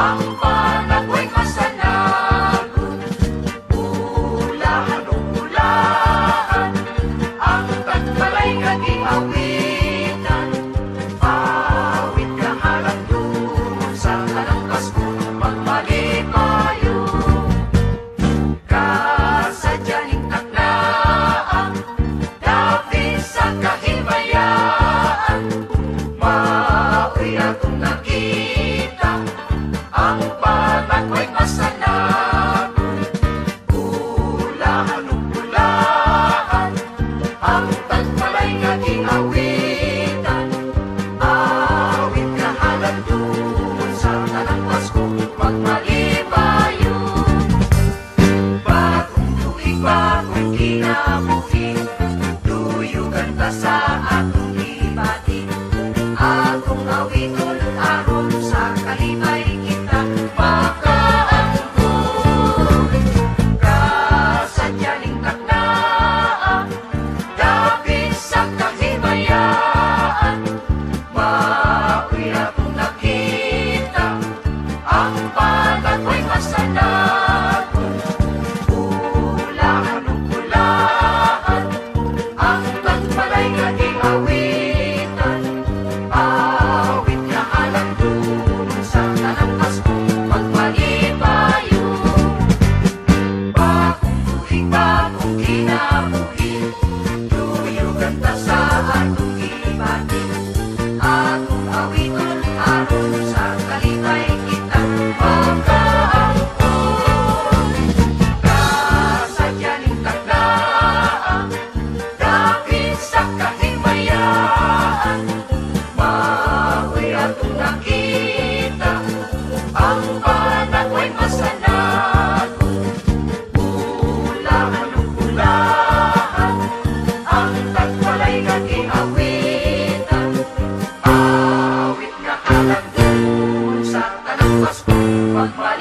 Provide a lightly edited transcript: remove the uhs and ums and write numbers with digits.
ang panagway masanagot. Ulahan-ulaan, ang tagbalay naging awitan. Awit kahalang doon sa kanang Pasko, magmalipayo. Kasadyaning taknaan, dapit sa kahimayaan. Maoy akong nakita, ang panagway masanagot. Ulahan-ulaan, ang tagbalay naging awitan. Awit kahalang doon sa kanang Pasko, magmalipayo. Bagong tuig, bagong kinabuhi, tuyugan ta sa atong ibati. Atong awiton aron sa kalipay kita makaangkon. Kasadyaning taknaan, dapit sa kahimayaan. Maoy akong nakita, ang panagway masanagot. Ulahan-ulaan, ang tagbalay naging awitan. Awit kahalang doon sa kanang Pasko, magmalipayo. Bagong tuig, bagong kinabuhi, tuyugan ta sa atong ibati. Atong awiton aron sa kalipay kita makaangkon. Kasadyaning taknaan, dapit sa kahimayaan. Maoy atong nakita, ang panagway masanagot. Ulahan-ulaan, ang tagbalay naging awitan. Awit nga halang doon sa kanang Pasko, magmalipayo.